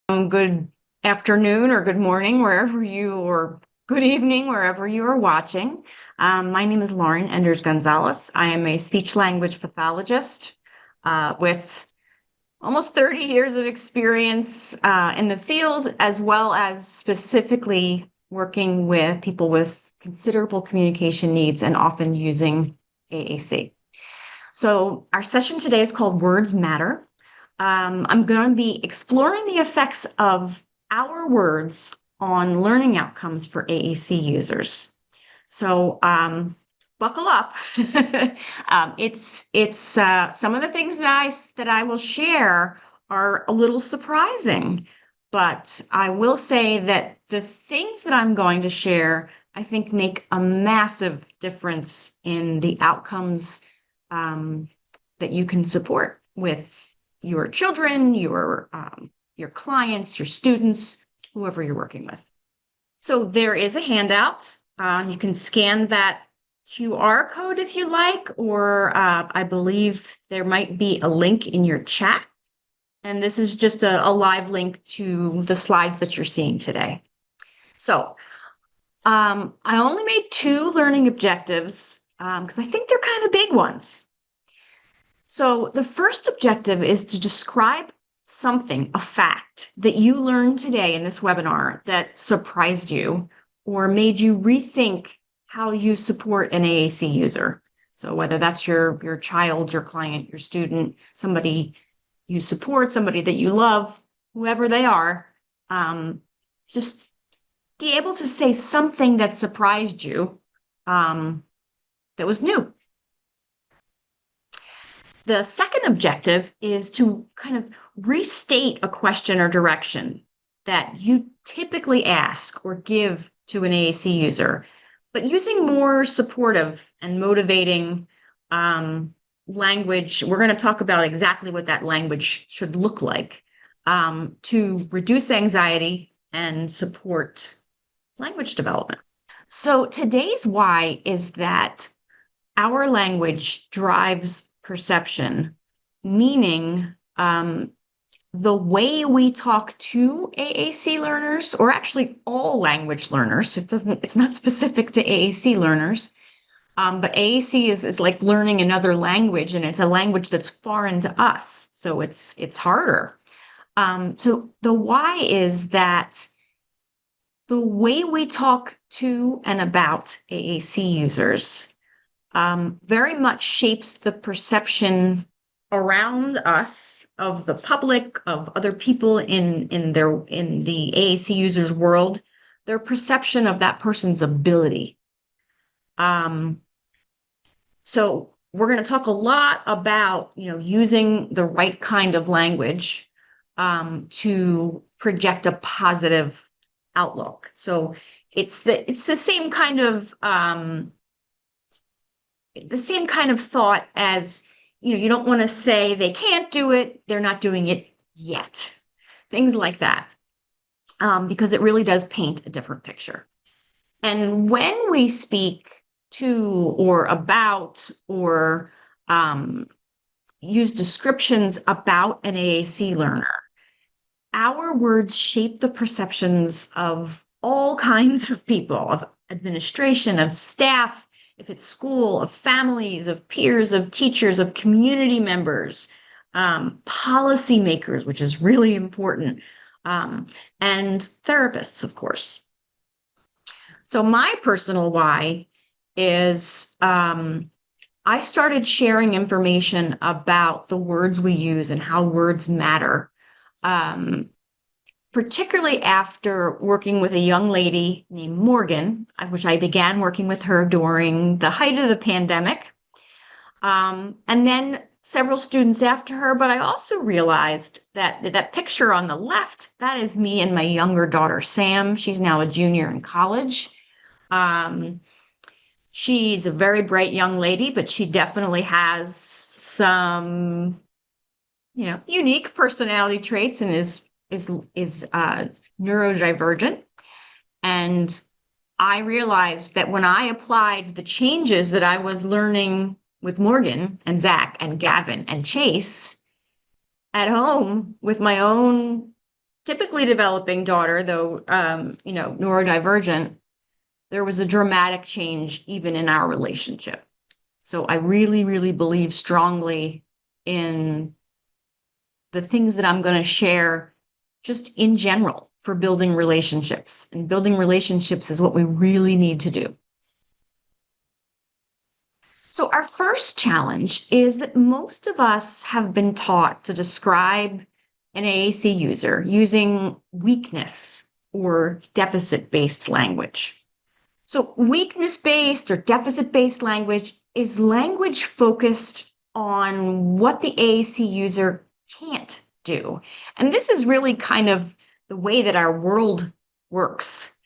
Good afternoon or good morning, or good evening, wherever you are watching. My name is Lauren Enders Gonzales. I am a speech language pathologist with almost 30 years of experience in the field, as well as specifically working with people with considerable communication needs and often using AAC. So our session today is called Words Matter. I'm going to be exploring the effects of our words on learning outcomes for AAC users. So buckle up. It's some of the things that I will share are a little surprising, but I will say that the things that I'm going to share, I think, make a massive difference in the outcomes that you can support with your children, your clients, your students, whoever you're working with. So there is a handout. You can scan that QR code if you like, or I believe there might be a link in your chat. And this is just a live link to the slides that you're seeing today. So I only made 2 learning objectives because I think they're kind of big ones. So the first objective is to describe something, a fact that you learned today in this webinar that surprised you or made you rethink how you support an AAC user. So whether that's your child, your client, your student, somebody you support, somebody that you love, whoever they are, just be able to say something that surprised you that was new. The second objective is to kind of restate a question or direction that you typically ask or give to an AAC user, but using more supportive and motivating language. We're going to talk about exactly what that language should look like to reduce anxiety and support language development. So today's why is that our language drives perception, meaning the way we talk to AAC learners, or actually all language learners. It's not specific to AAC learners, but AAC is like learning another language, and it's a language that's foreign to us, so it's harder. So the why is that the way we talk to and about AAC users very much shapes the perception around us of the public, of other people in the AAC users world, their perception of that person's ability. So we're going to talk a lot about using the right kind of language to project a positive outlook. So it's the same kind of thought as, you don't want to say they can't do it, they're not doing it yet. Things like that, because it really does paint a different picture. And when we speak to or about or use descriptions about an AAC learner, our words shape the perceptions of all kinds of people, of administration, of staff, if it's school, of families, of peers, of teachers, of community members, policymakers, which is really important, and therapists, of course. So my personal why is I started sharing information about the words we use and how words matter, particularly after working with a young lady named Morgan, which I began working with her during the height of the pandemic, and then several students after her. But I also realized that picture on the left, that is me and my younger daughter, Sam. She's now a junior in college. She's a very bright young lady, but she definitely has some, unique personality traits and is neurodivergent. And I realized that when I applied the changes that I was learning with Morgan and Zach and Gavin and Chase at home with my own typically developing daughter, though, neurodivergent, there was a dramatic change even in our relationship. So I really, really believe strongly in the things that I'm going to share just in general for building relationships. And building relationships is what we really need to do. So our first challenge is that most of us have been taught to describe an AAC user using weakness or deficit-based language. So weakness-based or deficit-based language is language focused on what the AAC user can't do. And this is really kind of the way that our world works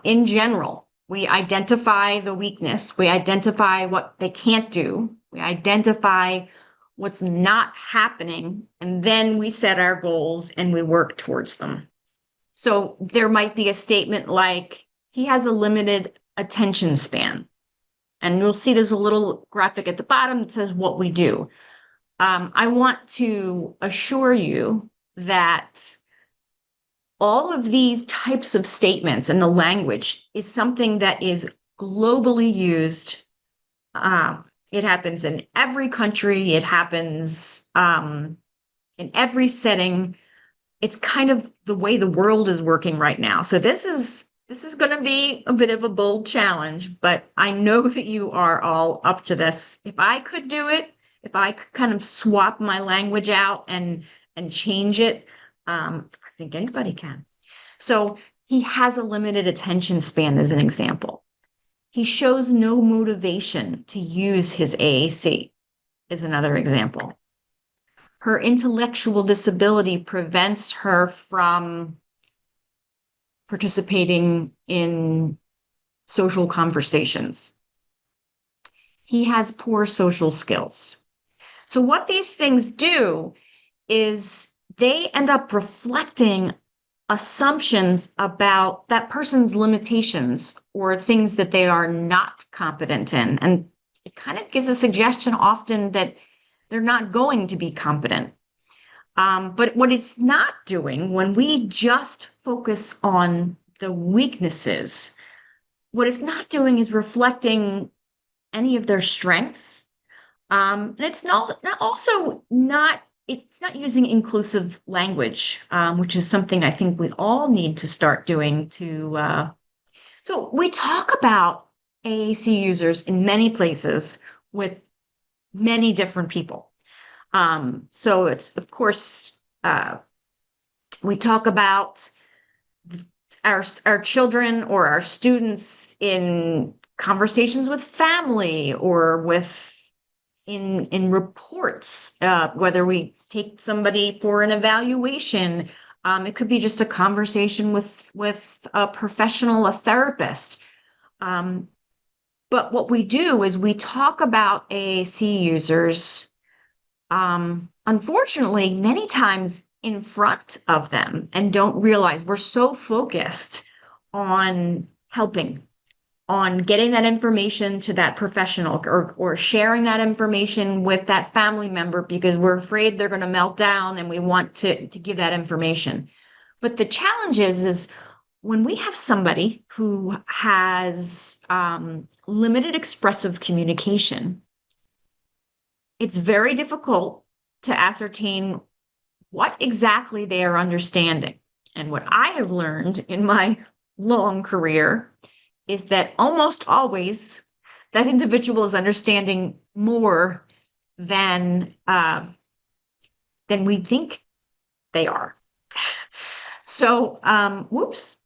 in general. We identify the weakness, we identify what they can't do, we identify what's not happening, and then we set our goals and we work towards them. So there might be a statement like, he has a limited attention span. And you'll see there's a little graphic at the bottom that says what we do. I want to assure you that all of these types of statements and the language is something that is globally used. It happens in every country. It happens in every setting. It's kind of the way the world is working right now. So this is going to be a bit of a bold challenge, but I know that you are all up to this. If I could do it, if I could kind of swap my language out and change it, I think anybody can. So he has a limited attention span as an example. He shows no motivation to use his AAC is another example. Her intellectual disability prevents her from participating in social conversations. He has poor social skills. So what these things do is they end up reflecting assumptions about that person's limitations or things that they are not competent in. And it kind of gives a suggestion often that they're not going to be competent. But what it's not doing when we just focus on the weaknesses, what it's not doing is reflecting any of their strengths. And it's not using inclusive language, which is something I think we all need to start doing so we talk about AAC users in many places with many different people. So it's, of course, we talk about our children or our students in conversations with family or in reports, whether we take somebody for an evaluation. It could be just a conversation with a professional, a therapist. But what we do is we talk about AAC users, unfortunately, many times in front of them and don't realize we're so focused on helping, on getting that information to that professional or sharing that information with that family member because we're afraid they're going to melt down and we want to give that information. But the challenge is when we have somebody who has limited expressive communication, it's very difficult to ascertain what exactly they are understanding. And what I have learned in my long career is that almost always that individual is understanding more than we think they are. So, whoops.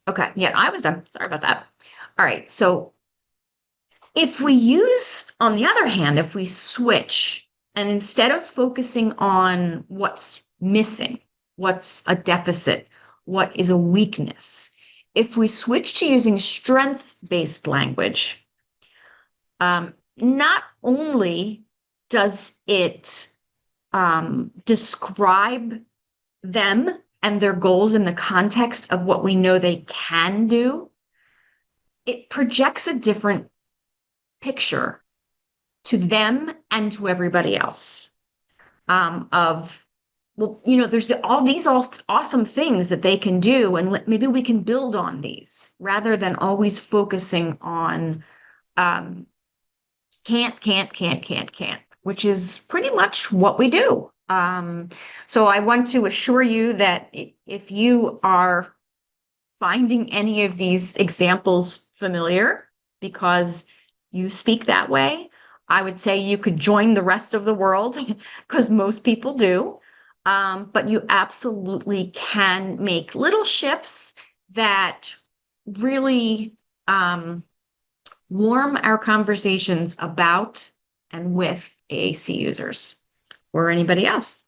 Okay, yeah, I was done. Sorry about that. All right, so if we use, on the other hand, if we switch and instead of focusing on what's missing, what's a deficit, what is a weakness, if we switch to using strengths-based language, not only does it describe them and their goals in the context of what we know they can do, it projects a different picture to them and to everybody else of well, there's all these awesome things that they can do, and maybe we can build on these rather than always focusing on um, can't, which is pretty much what we do. So I want to assure you that if you are finding any of these examples familiar because you speak that way, I would say you could join the rest of the world because most people do. But you absolutely can make little shifts that really warm our conversations about and with AAC users or anybody else.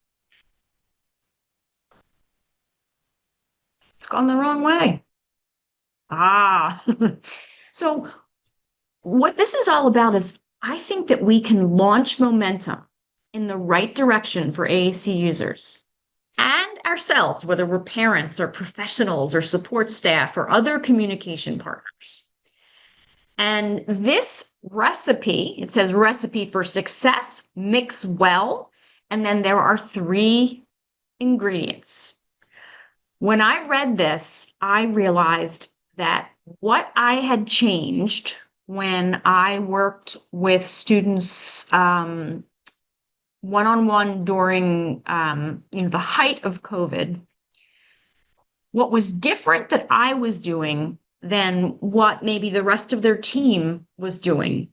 It's gone the wrong way. Ah, so what this is all about is I think that we can launch momentum in the right direction for AAC users and ourselves, whether we're parents or professionals or support staff or other communication partners. And this recipe, it says recipe for success, mix well, and then there are 3 ingredients. When I read this, I realized that what I had changed when I worked with students one-on-one during the height of COVID, what was different that I was doing than what maybe the rest of their team was doing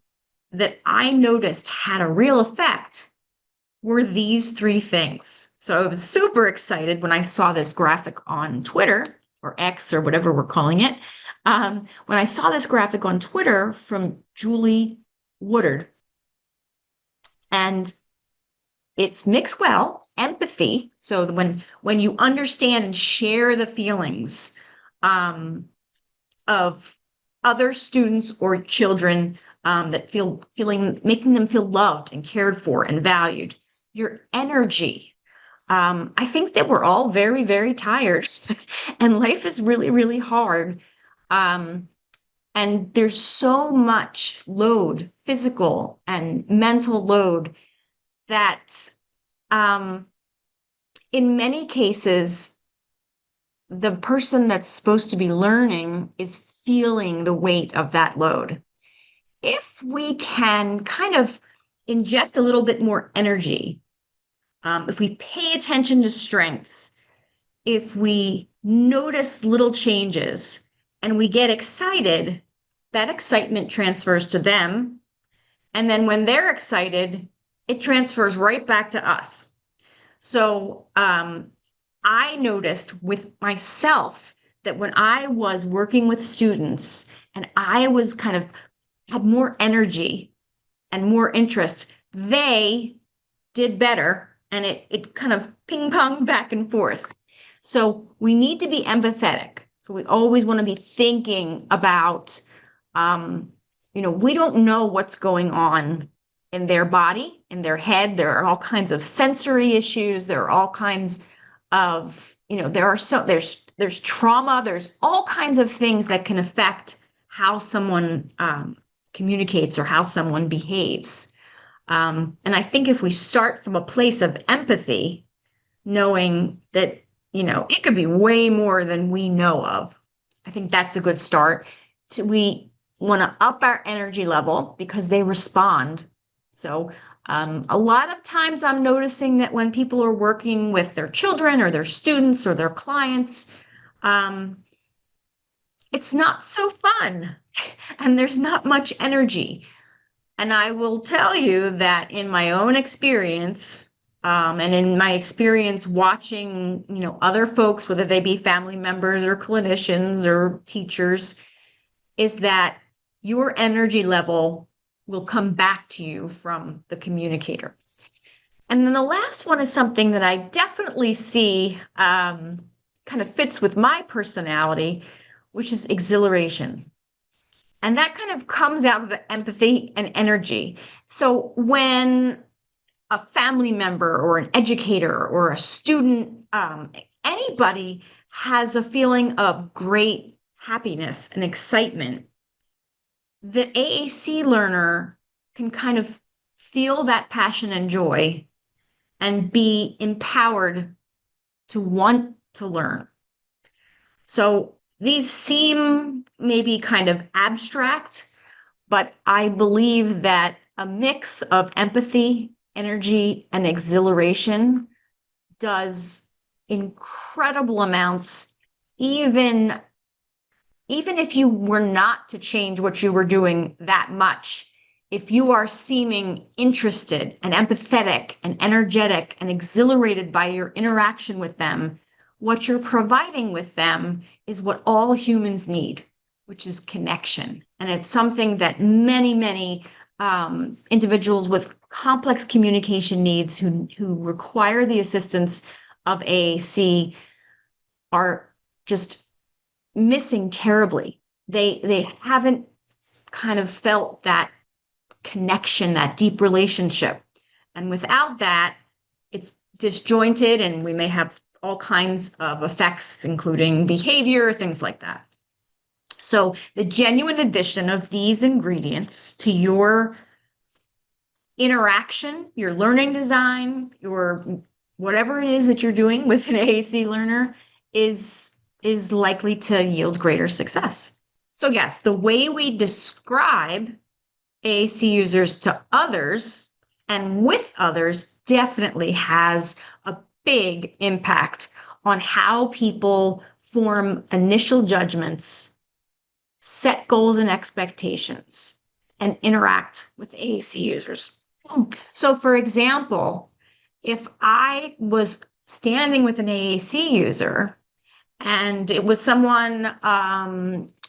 that I noticed had a real effect were these 3 things. So I was super excited when I saw this graphic on Twitter or X or whatever we're calling it. When I saw this graphic on Twitter from Julie Woodard, and it's mix well, empathy. So when you understand and share the feelings of other students or children that making them feel loved and cared for and valued, your energy. I think that we're all very, very tired and life is really, really hard. And there's so much load, physical and mental load, that in many cases, the person that's supposed to be learning is feeling the weight of that load. If we can kind of inject a little bit more energy, if we pay attention to strengths, if we notice little changes and we get excited, that excitement transfers to them. And then when they're excited, it transfers right back to us. So I noticed with myself that when I was working with students and I was kind of had more energy and more interest, they did better, and it kind of ping pong back and forth. So we need to be empathetic. So we always want to be thinking about, we don't know what's going on in their body, in their head. There are all kinds of sensory issues. There are all kinds of, there's trauma. There's all kinds of things that can affect how someone communicates or how someone behaves. And I think if we start from a place of empathy, knowing that, it could be way more than we know of, I think that's a good start. We want to up our energy level because they respond. So a lot of times I'm noticing that when people are working with their children or their students or their clients, it's not so fun and there's not much energy. And I will tell you that in my own experience, and in my experience watching, other folks, whether they be family members or clinicians or teachers, is that your energy level will come back to you from the communicator. And then the last one is something that I definitely see kind of fits with my personality, which is exhilaration. And that kind of comes out of the empathy and energy. So when a family member or an educator or a student, anybody has a feeling of great happiness and excitement, the AAC learner can kind of feel that passion and joy and be empowered to want to learn. So these seem maybe kind of abstract, but I believe that a mix of empathy, energy, and exhilaration does incredible amounts, even if you were not to change what you were doing that much. If you are seeming interested and empathetic and energetic and exhilarated by your interaction with them, what you're providing with them is what all humans need, which is connection. And it's something that many individuals with complex communication needs who require the assistance of AAC are just missing terribly. They haven't kind of felt that connection, that deep relationship. And without that, it's disjointed, and we may have all kinds of effects, including behavior, things like that. So the genuine addition of these ingredients to your interaction, your learning design, your whatever it is that you're doing with an AAC learner is likely to yield greater success. So yes, the way we describe AAC users to others and with others definitely has a big impact on how people form initial judgments, set goals and expectations, and interact with AAC users. So for example, if I was standing with an AAC user and it was someone,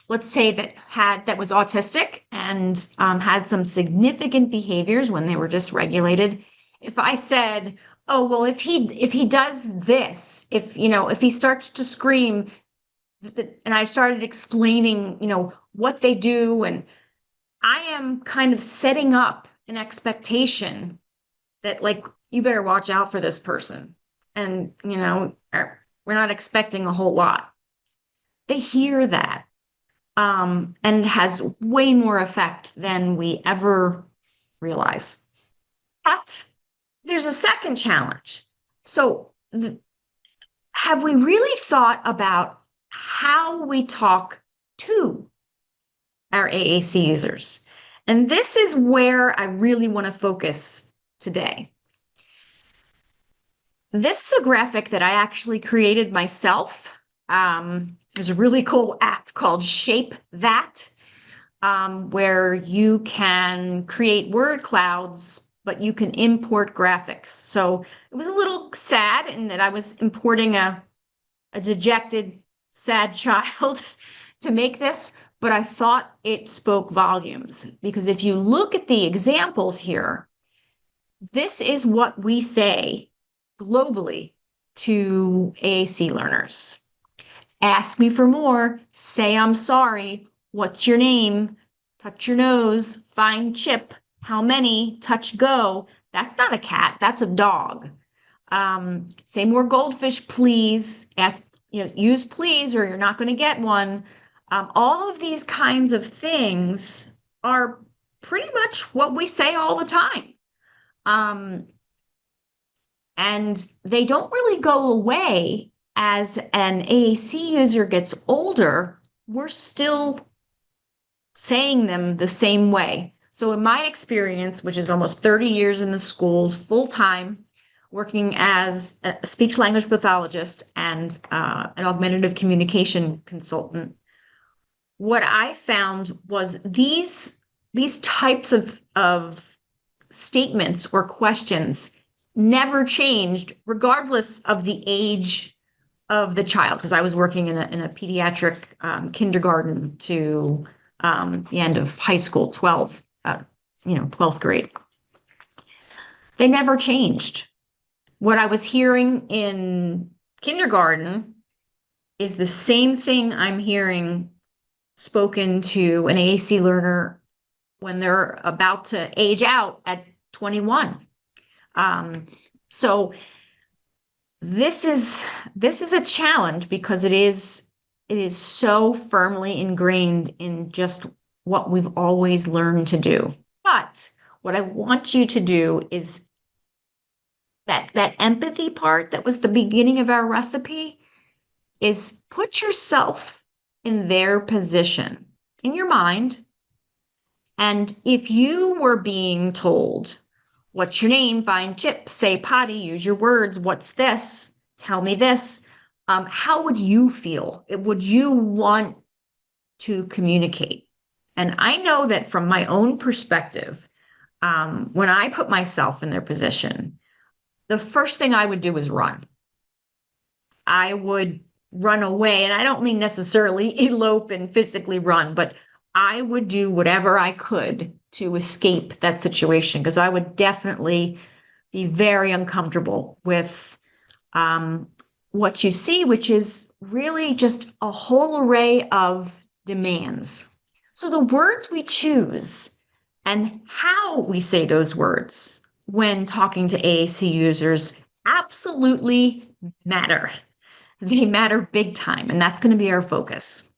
let's say that was autistic and had some significant behaviors when they were dysregulated. If I said, "Oh, well, if he does this, if he starts to scream," and I started explaining, what they do, and I am kind of setting up an expectation that, like, you better watch out for this person, and we're not expecting a whole lot. They hear that. And it has way more effect than we ever realize. But there's a second challenge. So have we really thought about how we talk to our AAC users? And this is where I really want to focus today. This is a graphic that I actually created myself. There's a really cool app called Shape That, where you can create word clouds, but you can import graphics. So it was a little sad in that I was importing a dejected, sad child to make this, but I thought it spoke volumes, because if you look at the examples here, this is what we say globally to AAC learners. Ask me for more, say I'm sorry, what's your name, touch your nose, find chip, how many, touch go. That's not a cat, that's a dog. Say more goldfish, please. Ask, use please or you're not going to get one. All of these kinds of things are pretty much what we say all the time. And they don't really go away as an AAC user gets older. We're still saying them the same way. So in my experience, which is almost 30 years in the schools, full-time, working as a speech language pathologist and an augmentative communication consultant, what I found was these types of statements or questions never changed regardless of the age of the child, because I was working in a pediatric kindergarten to the end of high school, 12th grade. They never changed. What I was hearing in kindergarten is the same thing I'm hearing spoken to an AAC learner when they're about to age out at 21. So this is a challenge because it is so firmly ingrained in just what we've always learned to do. But what I want you to do is that empathy part that was the beginning of our recipe is put yourself in their position in your mind. And if you were being told, what's your name? Find Chip, say potty, use your words. What's this? Tell me this. How would you feel? Would you want to communicate? And I know that from my own perspective, when I put myself in their position, the first thing I would do is run. I would run away. And I don't mean necessarily elope and physically run, but I would do whatever I could to escape that situation because I would definitely be very uncomfortable with what you see, which is really just a whole array of demands. So the words we choose and how we say those words when talking to AAC users absolutely matter. They matter big time, and that's going to be our focus.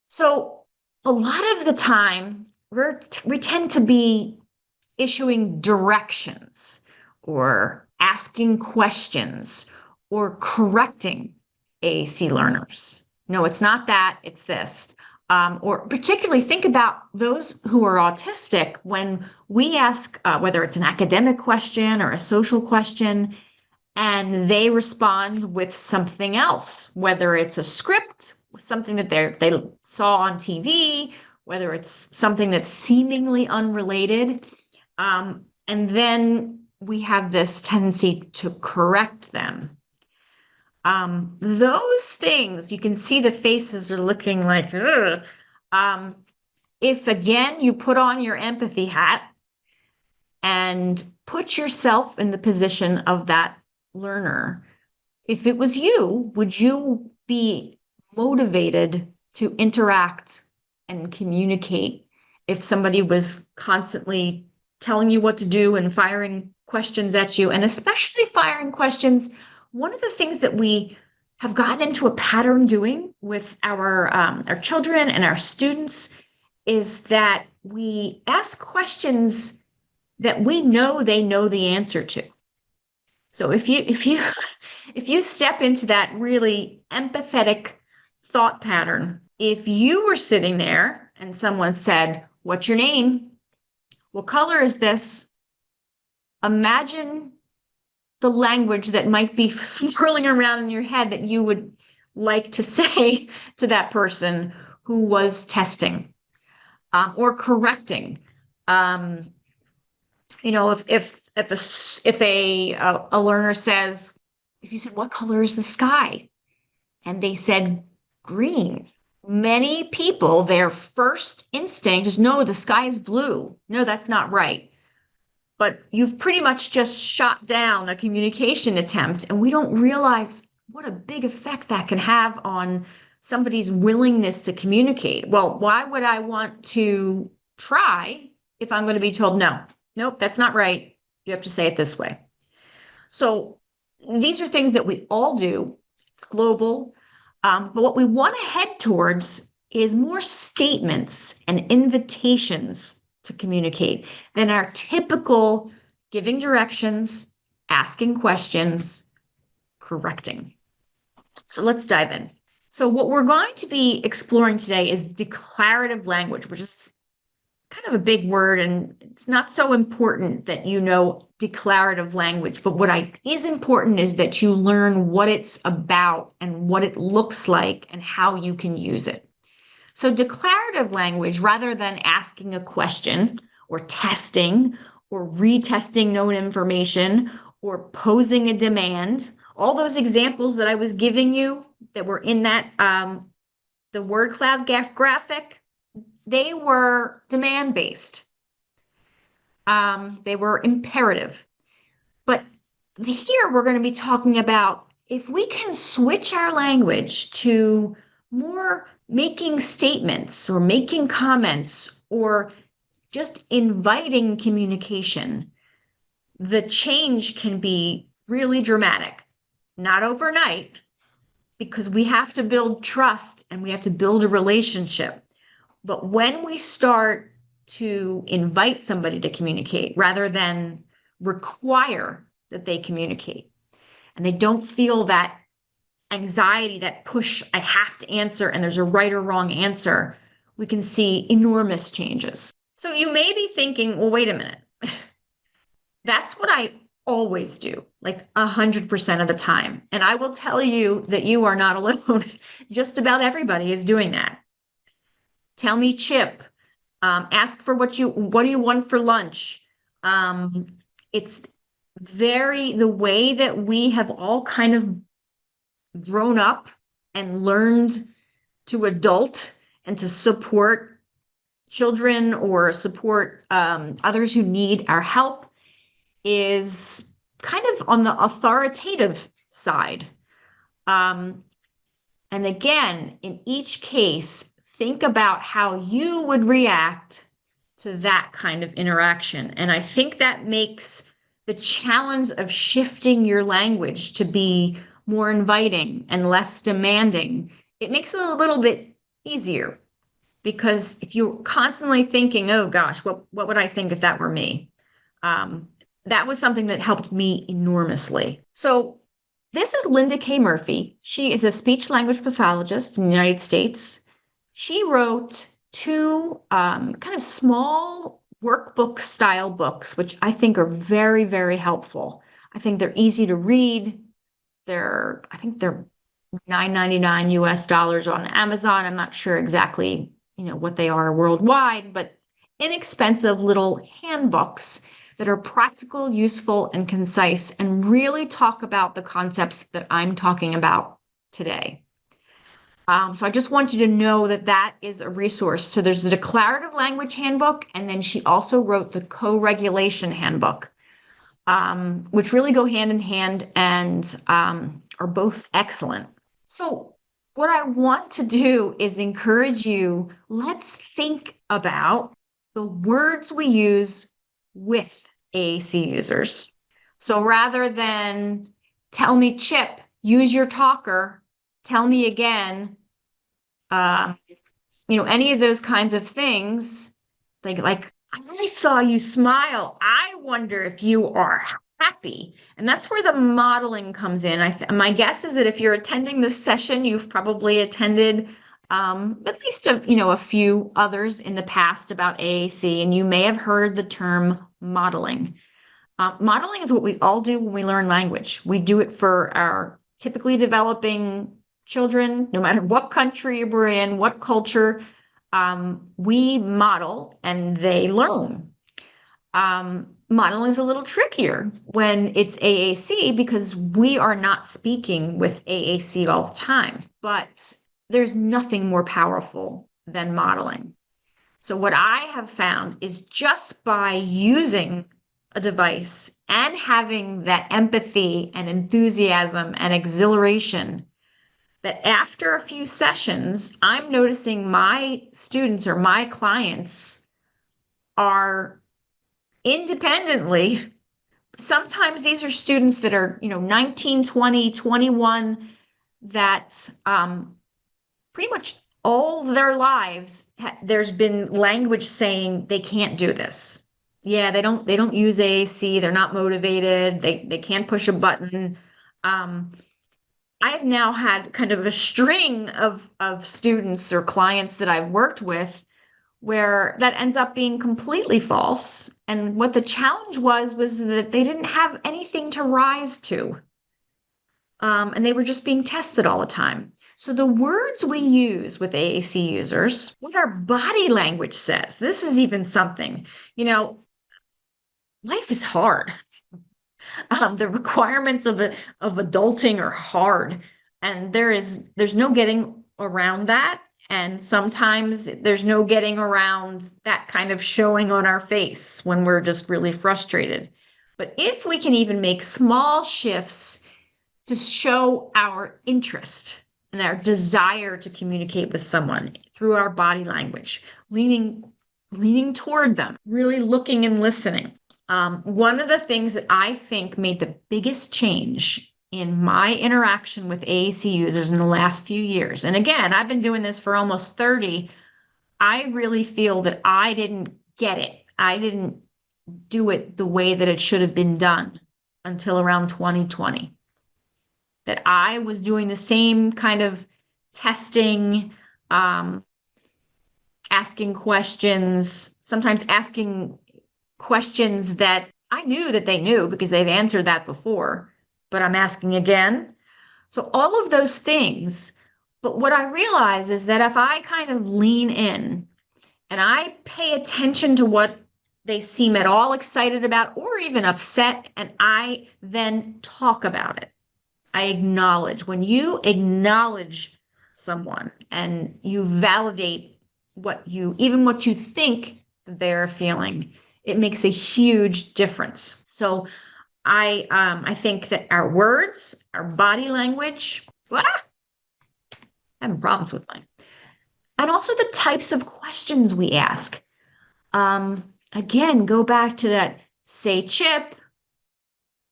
So a lot of the time, we tend to be issuing directions or asking questions or correcting AAC learners. No, it's not that, it's this. Or particularly think about those who are autistic when we ask, whether it's an academic question or a social question, and they respond with something else, whether it's a script, something that they saw on TV, whether it's something that's seemingly unrelated. And then we have this tendency to correct them. Those things, you can see the faces are looking like, if again, you put on your empathy hat and put yourself in the position of that learner, if it was you, would you be motivated to interact and communicate if somebody was constantly telling you what to do and firing questions at you, and especially firing questions? One of the things that we have gotten into a pattern doing with our children and our students is that we ask questions that we know they know the answer to. So if you step into that really empathetic thought pattern, if you were sitting there and someone said, "What's your name? What color is this?" Imagine the language that might be swirling around in your head that you would like to say to that person who was testing or correcting. If a learner says, if you said, "What color is the sky?" and they said green, many people, their first instinct is, "No, the sky is blue." No, that's not right. But you've pretty much just shot down a communication attempt, and we don't realize what a big effect that can have on somebody's willingness to communicate. Well, why would I want to try if I'm going to be told, "No, nope, that's not right. You have to say it this way." So these are things that we all do. It's global. But what we want to head towards is more statements and invitations to communicate than our typical giving directions, asking questions, correcting. So let's dive in. So what we're going to be exploring today is declarative language, which is kind of a big word, and it's not so important that you know declarative language, but what is important is that you learn what it's about and what it looks like and how you can use it. So declarative language, rather than asking a question or testing or retesting known information or posing a demand, all those examples that I was giving you that were in that the word cloud graphic, they were demand-based. They were imperative. But here we're going to be talking about if we can switch our language to more making statements or making comments or just inviting communication, the change can be really dramatic. Not overnight, because we have to build trust and we have to build a relationship. But when we start to invite somebody to communicate rather than require that they communicate. And they don't feel that anxiety, that push, I have to answer, and there's a right or wrong answer. We can see enormous changes. So you may be thinking, well, wait a minute. That's what I always do, like 100% of the time. And I will tell you that you are not alone. Just about everybody is doing that. Tell me, Chip. Ask for what do you want for lunch? It's the way that we have all kind of grown up and learned to adult and to support children or support others who need our help is kind of on the authoritative side. And again, in each case, think about how you would react to that kind of interaction. And I think that makes the challenge of shifting your language to be more inviting and less demanding, it makes it a little bit easier. Because if you're constantly thinking, oh gosh, what would I think if that were me? That was something that helped me enormously. So this is Linda K. Murphy. She is a speech language pathologist in the United States. She wrote two kind of small workbook style books, which I think are very, very helpful. I think they're easy to read. I think they're $9.99 US dollars on Amazon. I'm not sure exactly, what they are worldwide, but inexpensive little handbooks that are practical, useful, and concise, and really talk about the concepts that I'm talking about today. So I just want you to know that that is a resource. So there's the Declarative Language Handbook, and then she also wrote the Co-Regulation Handbook, which really go hand in hand and are both excellent. So what I want to do is encourage you, let's think about the words we use with AAC users. So rather than tell me, Chip, use your talker, tell me again, any of those kinds of things, like I saw you smile. I wonder if you are happy. And that's where the modeling comes in. My guess is that if you're attending this session, you've probably attended at least a few others in the past about AAC, and you may have heard the term modeling. Modeling is what we all do when we learn language. We do it for our typically developing children, no matter what country we're in, what culture. We model and they learn. Modeling is a little trickier when it's AAC because we are not speaking with AAC all the time, but there's nothing more powerful than modeling. So what I have found is just by using a device and having that empathy and enthusiasm and exhilaration, that after a few sessions, I'm noticing my students or my clients are independently, sometimes these are students that are, 19, 20, 21, that pretty much all their lives, there's been language saying they can't do this. Yeah, they don't use AAC, they're not motivated, they can't push a button. I've now had kind of a string of students or clients that I've worked with where that ends up being completely false. And what the challenge was that they didn't have anything to rise to. And they were just being tested all the time. So the words we use with AAC users, what our body language says, this is even something, life is hard. The requirements of adulting are hard, and there's no getting around that. And sometimes there's no getting around that kind of showing on our face when we're just really frustrated. But if we can even make small shifts to show our interest and our desire to communicate with someone through our body language, leaning toward them, really looking and listening. One of the things that I think made the biggest change in my interaction with AAC users in the last few years, and again, I've been doing this for almost 30, I really feel that I didn't get it. I didn't do it the way that it should have been done. until around 2020, that I was doing the same kind of testing, um, asking questions, sometimes asking questions that I knew that they knew because they've answered that before, but I'm asking again. So all of those things. But what I realize is that if I kind of lean in and I pay attention to what they seem at all excited about or even upset, and I then talk about it. I acknowledge. When you acknowledge someone and you validate even what you think they're feeling, it makes a huge difference. So I think that our words, our body language, having problems with mine, and also the types of questions we ask. Again, go back to that say chip,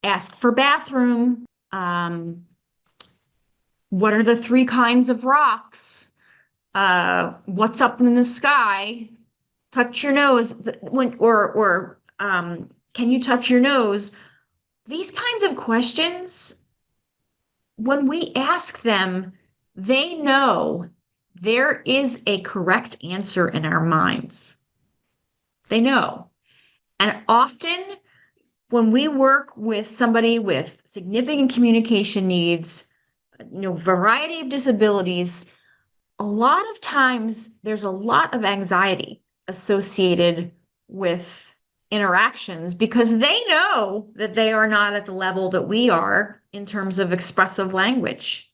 ask for bathroom. What are the three kinds of rocks? What's up in the sky? Touch your nose. Can you touch your nose? These kinds of questions, when we ask them, they know there is a correct answer in our minds. They know. And often when we work with somebody with significant communication needs, variety of disabilities, a lot of times there's a lot of anxiety associated with interactions because they know that they are not at the level that we are in terms of expressive language.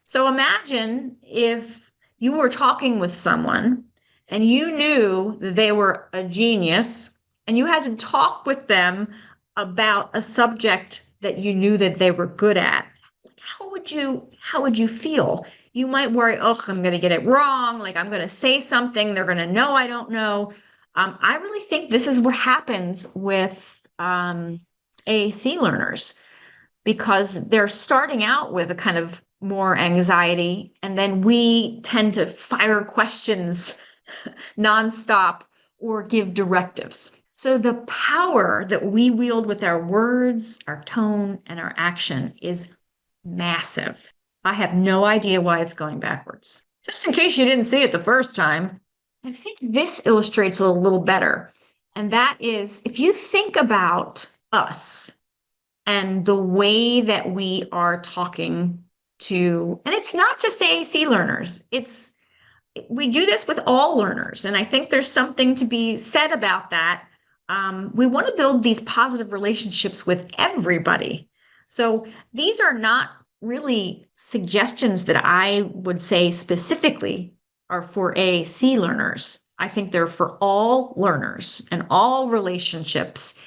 So imagine if you were talking with someone and you knew that they were a genius and you had to talk with them about a subject that you knew that they were good at. How would you feel? You might worry, oh, I'm going to get it wrong. Like I'm going to say something. They're going to know I don't know. I really think this is what happens with AAC learners because they're starting out with a kind of more anxiety. And then we tend to fire questions nonstop or give directives. So the power that we wield with our words, our tone, and our action is massive. I have no idea why it's going backwards. Just in case you didn't see it the first time, I think this illustrates it a little better. And that is, if you think about us and the way that we are talking to, and it's not just AAC learners, we do this with all learners. And I think there's something to be said about that. We want to build these positive relationships with everybody. So these are not really suggestions that I would say specifically are for AAC learners. I think they're for all learners and all relationships.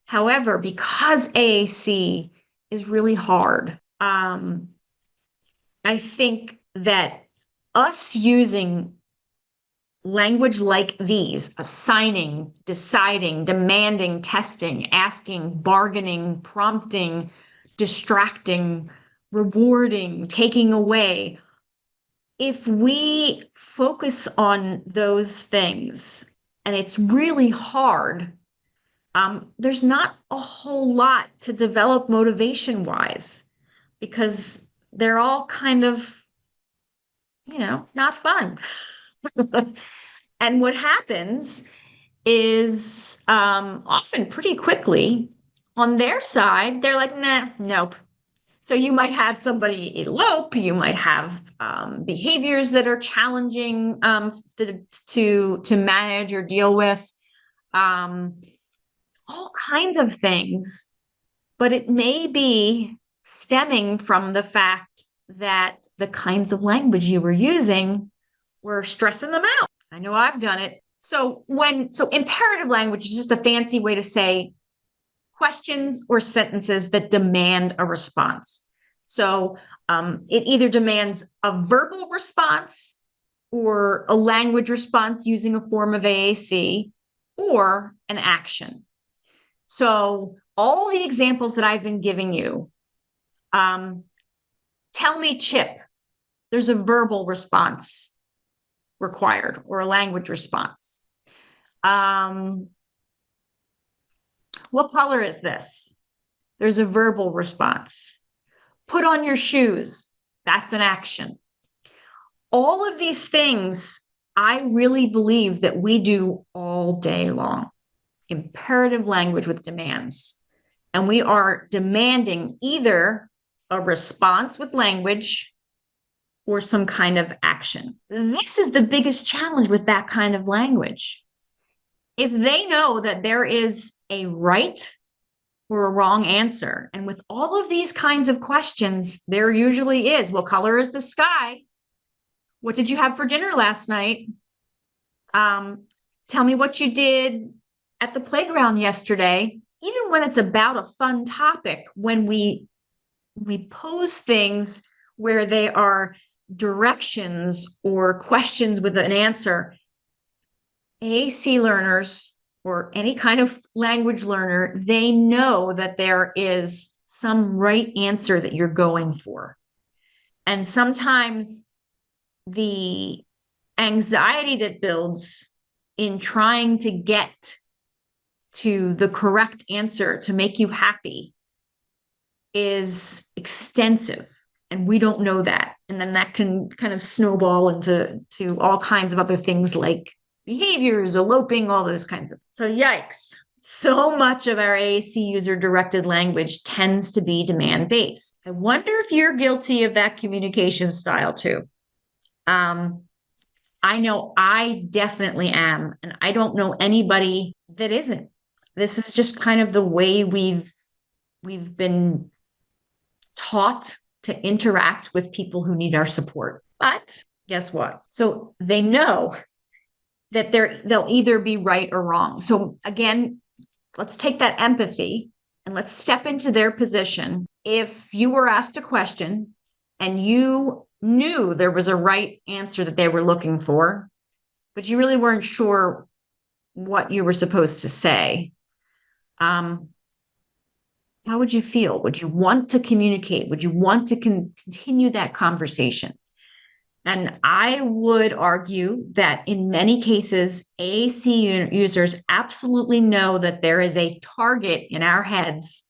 However, because AAC is really hard, I think that us using language like these, assigning, deciding, demanding, testing, asking, bargaining, prompting, distracting, rewarding, taking away, if we focus on those things and it's really hard, there's not a whole lot to develop motivation wise because they're all kind of, not fun. And what happens is often pretty quickly on their side, they're like, nah, nope. So you might have somebody elope, you might have behaviors that are challenging to manage or deal with, all kinds of things. But it may be stemming from the fact that the kinds of language you were using were stressing them out. I know I've done it. So imperative language is just a fancy way to say questions or sentences that demand a response. So it either demands a verbal response or a language response using a form of AAC or an action. So all the examples that I've been giving you, tell me chip, there's a verbal response required or a language response. What color is this? There's a verbal response. Put on your shoes. That's an action. All of these things, I really believe that we do all day long. Imperative language with demands. And we are demanding either a response with language or some kind of action. This is the biggest challenge with that kind of language. If they know that there is a right or a wrong answer, and with all of these kinds of questions, there usually is, what color is the sky? What did you have for dinner last night? Tell me what you did at the playground yesterday. Even when it's about a fun topic, when we pose things where they are directions or questions with an answer, AAC learners or any kind of language learner, they know that there is some right answer that you're going for. And sometimes the anxiety that builds in trying to get to the correct answer to make you happy is extensive. And we don't know that. And then that can kind of snowball into all kinds of other things like behaviors, eloping, all those kinds of. So yikes. So much of our AAC user-directed language tends to be demand-based. I wonder if you're guilty of that communication style too. I know I definitely am, and I don't know anybody that isn't. This is just kind of the way we've been taught to interact with people who need our support. But guess what? So they know that they'll either be right or wrong. So again, let's take that empathy and let's step into their position. If you were asked a question and you knew there was a right answer that they were looking for, but you really weren't sure what you were supposed to say, how would you feel? Would you want to communicate? Would you want to continue that conversation? And I would argue that in many cases, AAC users absolutely know that there is a target in our heads,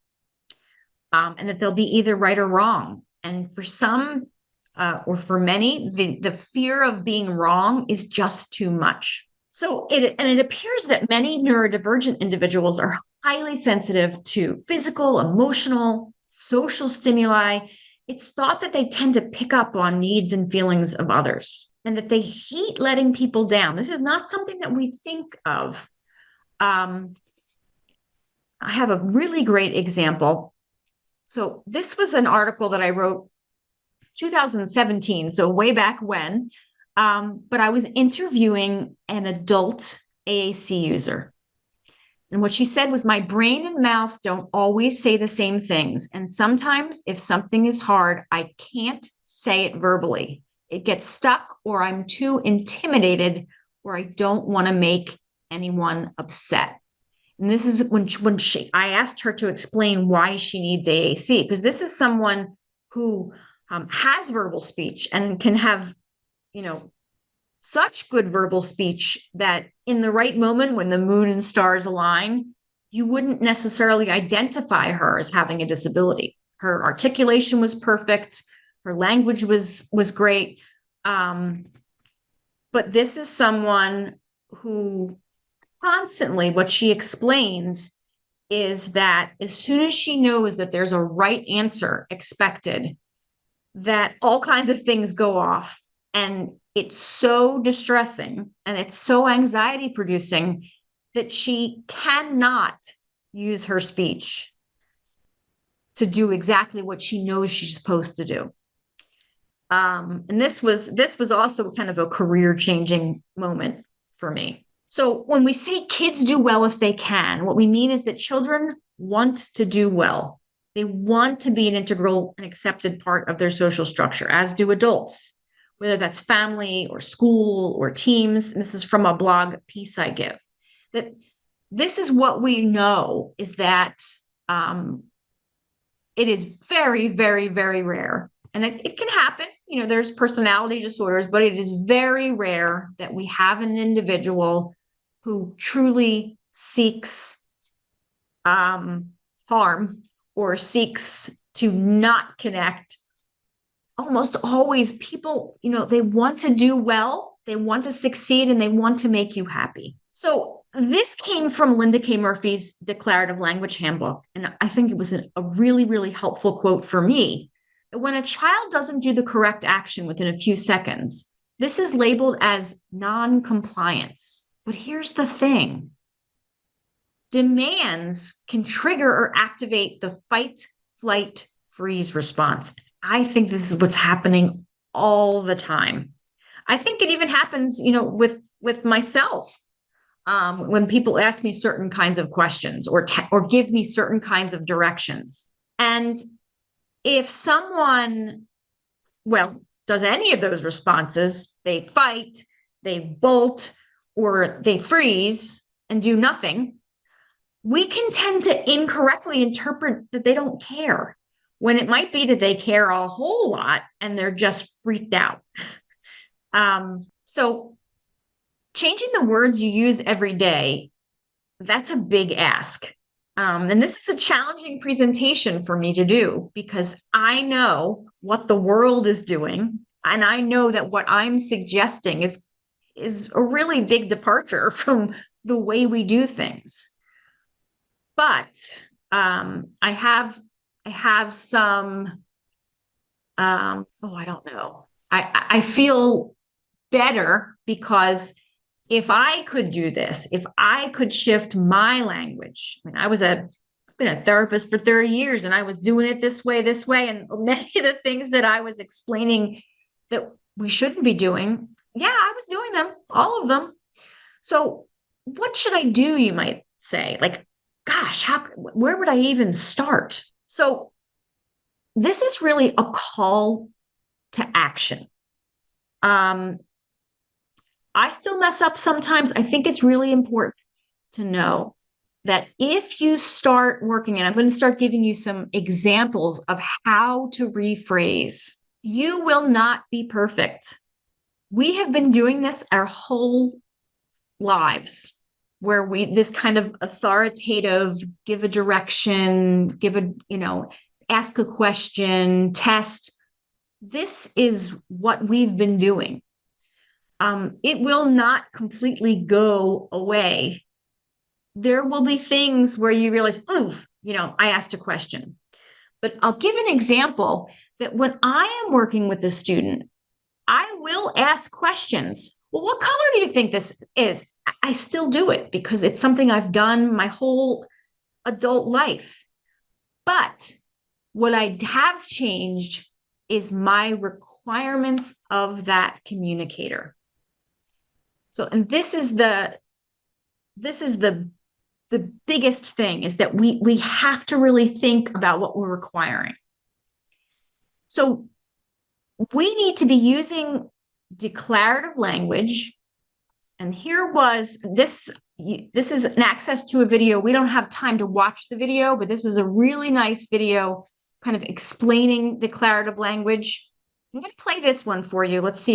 and that they'll be either right or wrong. And for some, or for many, the fear of being wrong is just too much. So it appears that many neurodivergent individuals are highly sensitive to physical, emotional, social stimuli. It's thought that they tend to pick up on needs and feelings of others, and that they hate letting people down. This is not something that we think of. I have a really great example. So this was an article that I wrote 2017, so way back when. But I was interviewing an adult AAC user. And what she said was, my brain and mouth don't always say the same things. And sometimes if something is hard, I can't say it verbally. It gets stuck, or I'm too intimidated, or I don't want to make anyone upset. And this is when I asked her to explain why she needs AAC, because this is someone who has verbal speech and can have, such good verbal speech that in the right moment, when the moon and stars align, you wouldn't necessarily identify her as having a disability. Her articulation was perfect. Her language was great. But this is someone who constantly, what she explains is that as soon as she knows that there's a right answer expected, that all kinds of things go off. And it's so distressing and it's so anxiety producing that she cannot use her speech to do exactly what she knows she's supposed to do. And this was also kind of a career-changing moment for me. So when we say kids do well if they can, what we mean is that children want to do well. They want to be an integral and accepted part of their social structure, as do adults, whether that's family or school or teams. And this is from a blog piece I give. That this is what we know, is that it is very, very, very rare. And it can happen, there's personality disorders, but it is very rare that we have an individual who truly seeks harm or seeks to not connect, almost always people, they want to do well, they want to succeed, and they want to make you happy. So this came from Linda K. Murphy's Declarative Language Handbook. And I think it was a really, really helpful quote for me. When a child doesn't do the correct action within a few seconds, this is labeled as non-compliance. But here's the thing. Demands can trigger or activate the fight, flight, freeze response. I think this is what's happening all the time. I think it even happens, with myself. When people ask me certain kinds of questions or give me certain kinds of directions. And if someone, does any of those responses, they fight, they bolt, or they freeze and do nothing, we can tend to incorrectly interpret that they don't care, when it might be that they care a whole lot and they're just freaked out. So changing the words you use every day, that's a big ask. And this is a challenging presentation for me to do because I know what the world is doing. And I know that what I'm suggesting is a really big departure from the way we do things. But I have some, I don't know. I feel better because if I could do this, if I could shift my language, I've been a therapist for 30 years and I was doing it this way. And many of the things that I was explaining that we shouldn't be doing, I was doing them, all of them. So what should I do, you might say? Like, gosh, where would I even start? So this is really a call to action. I still mess up sometimes. I think it's really important to know that if you start working, and I'm going to start giving you some examples of how to rephrase, you will not be perfect. We have been doing this our whole lives, where this kind of authoritative, give a direction, ask a question, test. This is what we've been doing. It will not completely go away. There will be things where you realize, I asked a question. But I'll give an example that when I am working with a student, I will ask questions. Well, what color do you think this is? I still do it because it's something I've done my whole adult life. But what I have changed is my requirements of that communicator. So, and this is the biggest thing, is that we have to really think about what we're requiring. So we need to be using declarative language. And here was this is an access to a video. We don't have time to watch the video, but this was a really nice video kind of explaining declarative language. I'm going to play this one for you. Let's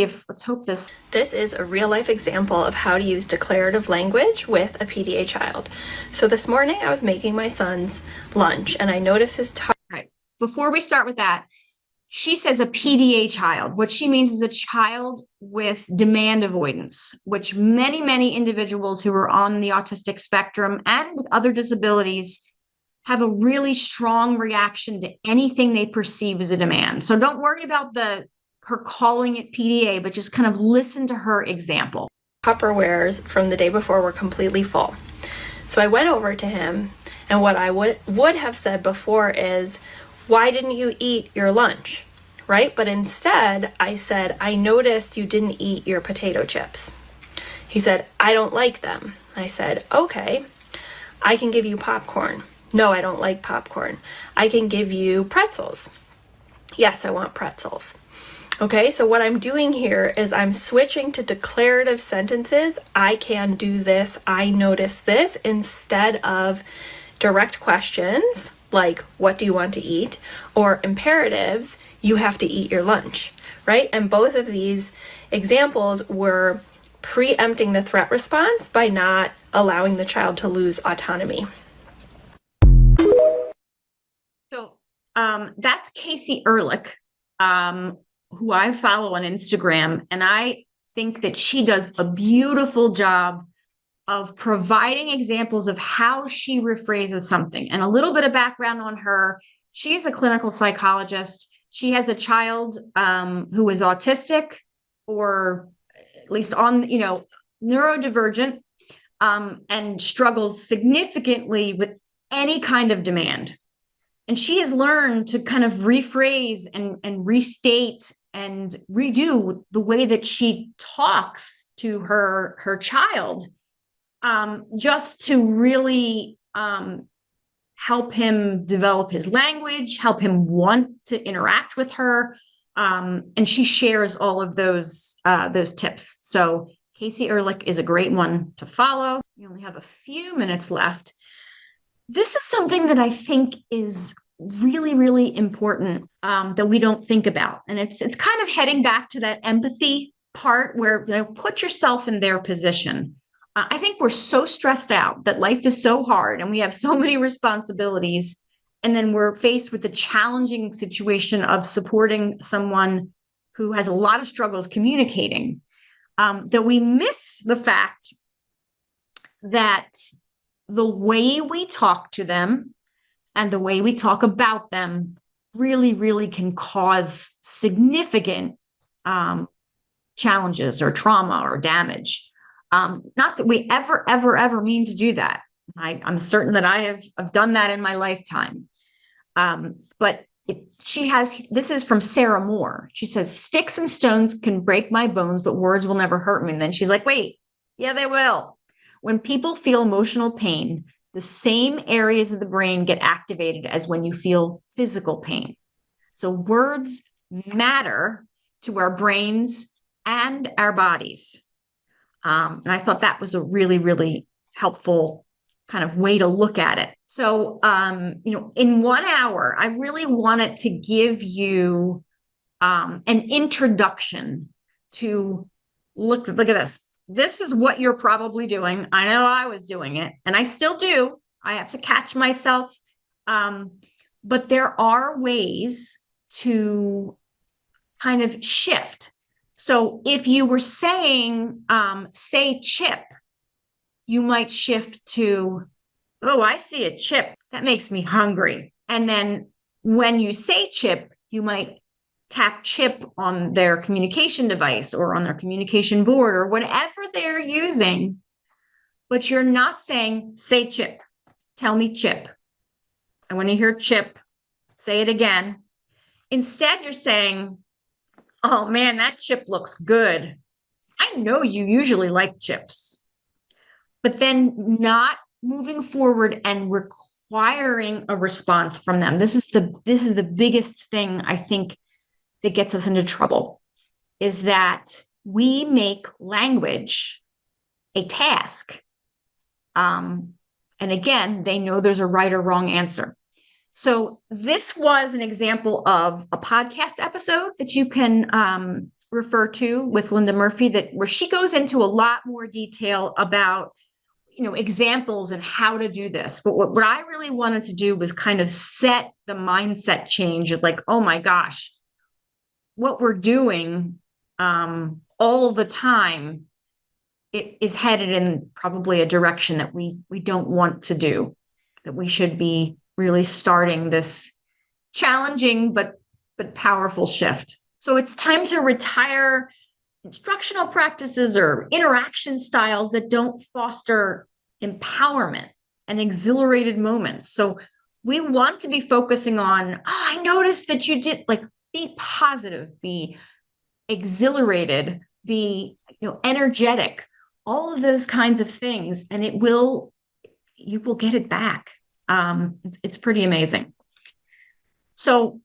hope this. This is a real life example of how to use declarative language with a PDA child. So this morning I was making my son's lunch and I noticed his Right. Before we start with that, she says a PDA child. What she means is a child with demand avoidance, which many, many individuals who are on the autistic spectrum and with other disabilities have a really strong reaction to anything they perceive as a demand. So don't worry about her calling it PDA, but just kind of listen to her example. Tupperwares from the day before were completely full. So I went over to him, and what I would have said before is, why didn't you eat your lunch, right? But instead I said, I noticed you didn't eat your potato chips. He said, I don't like them. I said, okay, I can give you popcorn. No, I don't like popcorn. I can give you pretzels. Yes, I want pretzels. Okay, so what I'm doing here is I'm switching to declarative sentences. I can do this. I notice this, instead of direct questions like, what do you want to eat? Or imperatives, you have to eat your lunch, right? And both of these examples were preempting the threat response by not allowing the child to lose autonomy. That's Casey Ehrlich, who I follow on Instagram. And I think that she does a beautiful job of providing examples of how she rephrases something. And a little bit of background on her. She's a clinical psychologist. She has a child who is autistic, or at least neurodivergent, and struggles significantly with any kind of demand. And she has learned to kind of rephrase and restate and redo the way that she talks to her child, just to really help him develop his language, help him want to interact with her. And she shares all of those tips. So Casey Ehrlich is a great one to follow. We only have a few minutes left. This is something that I think is really, really important, that we don't think about. And it's kind of heading back to that empathy part where, put yourself in their position. I think we're so stressed out that life is so hard and we have so many responsibilities. And then we're faced with the challenging situation of supporting someone who has a lot of struggles communicating, that we miss the fact that the way we talk to them and the way we talk about them really, really can cause significant challenges or trauma or damage. Not that we ever mean to do that. I'm certain that I've done that in my lifetime. But this is from Sarah Moore. She says, sticks and stones can break my bones, but words will never hurt me. And then she's like, wait, yeah, they will. When people feel emotional pain, the same areas of the brain get activated as when you feel physical pain. So words matter to our brains and our bodies. And I thought that was a really, really helpful kind of way to look at it. So, in 1 hour, I really wanted to give you an introduction to look at this. This is what you're probably doing. I know I was doing it, and I still do. I have to catch myself. But there are ways to kind of shift. So if you were saying, say chip, you might shift to, oh, I see a chip. That makes me hungry. And then when you say chip, you might tap chip on their communication device or on their communication board or whatever they're using. But you're not saying, say chip, tell me chip. And when you hear chip, say it again. Instead, you're saying, oh man, that chip looks good. I know you usually like chips. But then not moving forward and requiring a response from them. This is the biggest thing I think that gets us into trouble, is that we make language a task. And again, they know there's a right or wrong answer. So this was an example of a podcast episode that you can refer to with Linda Murphy, where she goes into a lot more detail about examples and how to do this. But what I really wanted to do was kind of set the mindset change of like, oh my gosh, what we're doing all the time, it is headed in probably a direction that we don't want to do, that we should be really starting this challenging but powerful shift. So it's time to retire instructional practices or interaction styles that don't foster empowerment and exhilarated moments. So we want to be focusing on, oh, I noticed that you did, like, be positive, be exhilarated, be energetic, all of those kinds of things, and you will get it back. It's pretty amazing. So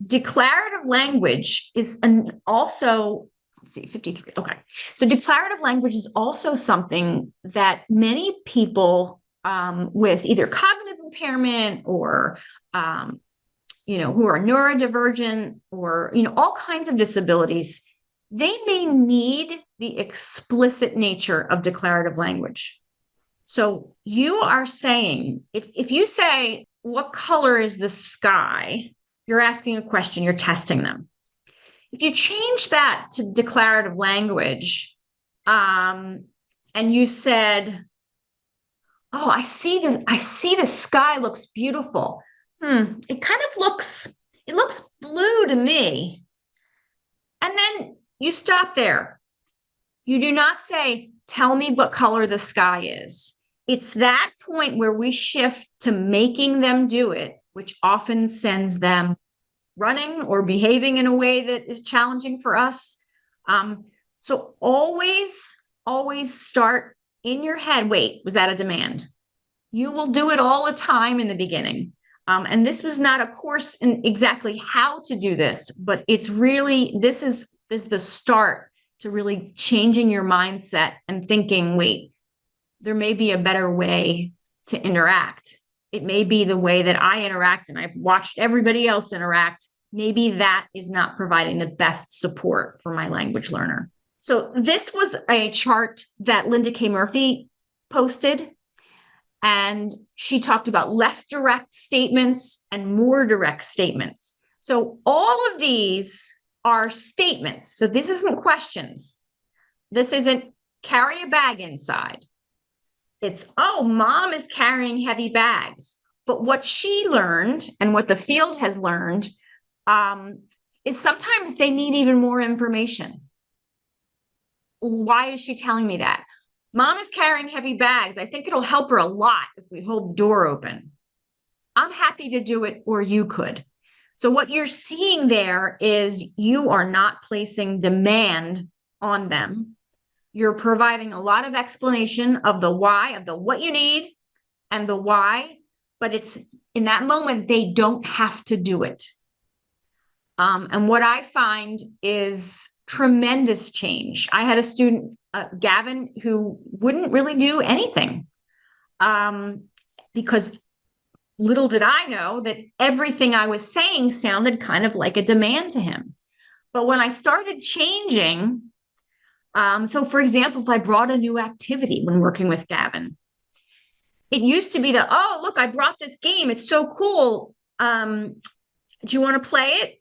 declarative language is also, let's see, 53. Okay. So declarative language is also something that many people with either cognitive impairment or, who are neurodivergent or, all kinds of disabilities, they may need the explicit nature of declarative language. So you are saying, if you say, what color is the sky? you're asking a question, you're testing them. If you change that to declarative language, and you said, "Oh, I see this. I see the sky looks beautiful. It kind of looks blue to me." And then you stop there. You do not say, "Tell me what color the sky is." It's that point where we shift to making them do it, which often sends them running or behaving in a way that is challenging for us. So always start in your head. Wait, was that a demand? You will do it all the time in the beginning. And this was not a course in exactly how to do this, but it's really, this is the start to really changing your mindset and thinking, wait, there may be a better way to interact. It may be the way that I interact and I've watched everybody else interact. Maybe that is not providing the best support for my language learner. So this was a chart that Linda K. Murphy posted, and she talked about less direct statements and more direct statements. So all of these are statements. So this isn't questions. This isn't carry a bag inside. It's, oh, mom is carrying heavy bags. But what she learned and what the field has learned is sometimes they need even more information. Why is she telling me that? Mom is carrying heavy bags. I think it'll help her a lot if we hold the door open. I'm happy to do it, or you could. So what you're seeing there is you are not placing demand on them. You're providing a lot of explanation of the why, of the what you need and the why, but it's in that moment, they don't have to do it. And what I find is tremendous change. I had a student, Gavin, who wouldn't really do anything because little did I know that everything I was saying sounded kind of like a demand to him. But when I started changing, so for example, if I brought a new activity when working with Gavin, it used to be that, oh, look, I brought this game. It's so cool. Do you want to play it?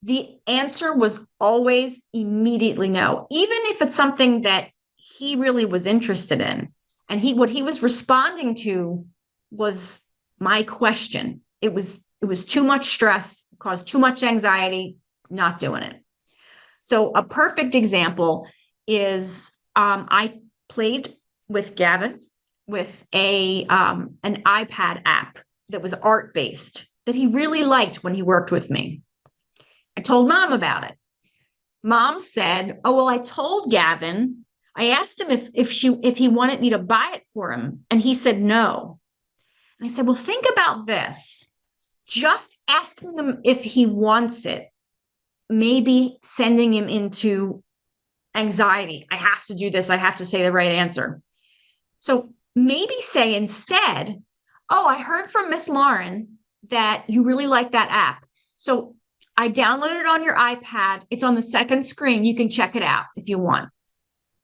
The answer was always immediately no, even if it's something that he really was interested in. And what he was responding to was my question. It was too much stress, caused too much anxiety, not doing it. So a perfect example is I played with Gavin with an iPad app that was art-based that he really liked when he worked with me. I told mom about it. Mom said, "Oh, well, I told Gavin, I asked him if he wanted me to buy it for him, and he said no." And I said, "Well, think about this. Just asking him if he wants it, maybe sending him into anxiety. I have to do this. I have to say the right answer. So maybe say instead, oh, I heard from Miss Lauren that you really like that app. So I downloaded it on your iPad. It's on the second screen. You can check it out if you want."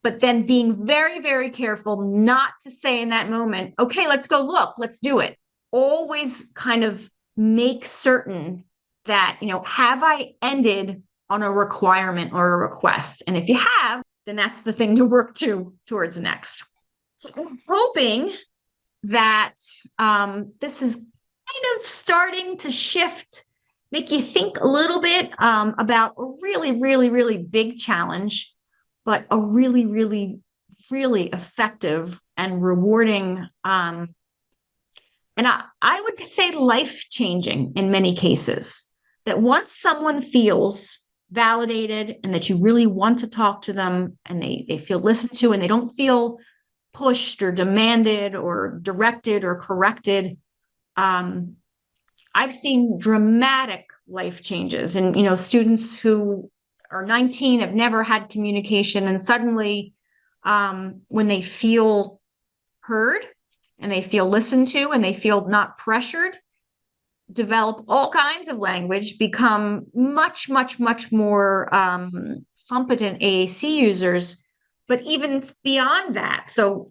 But then being very, very careful not to say in that moment, "Okay, let's go look, let's do it." Always kind of make certain that, have I ended on a requirement or a request? And if you have, then that's the thing to work towards next. So I'm hoping that this is kind of starting to shift, make you think a little bit about a really, really, really big challenge, but a really, really, really effective and rewarding, and I would say life-changing in many cases. That once someone feels validated and that you really want to talk to them and they feel listened to and they don't feel pushed or demanded or directed or corrected, I've seen dramatic life changes. And, students who are 19 have never had communication, and suddenly when they feel heard and they feel listened to and they feel not pressured, develop all kinds of language, become much, much, much more competent AAC users. But even beyond that, so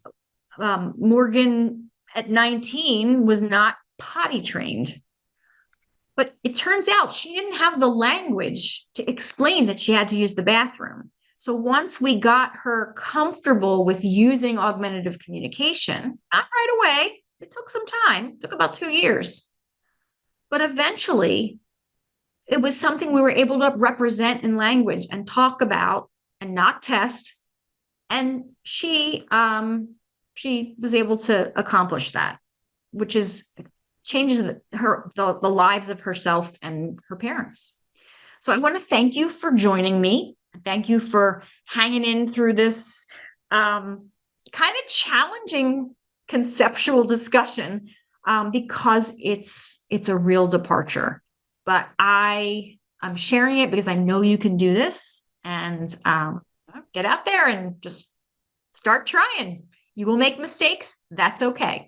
Morgan at 19 was not potty trained, But it turns out she didn't have the language to explain that she had to use the bathroom. So once we got her comfortable with using augmentative communication, not right away, it took some time, it took about 2 years. But eventually, it was something we were able to represent in language and talk about and not test. And she was able to accomplish that, which is changes the lives of herself and her parents. So I want to thank you for joining me. Thank you for hanging in through this kind of challenging conceptual discussion, because it's a real departure. But I'm sharing it because I know you can do this, and get out there and just start trying. You will make mistakes. That's okay.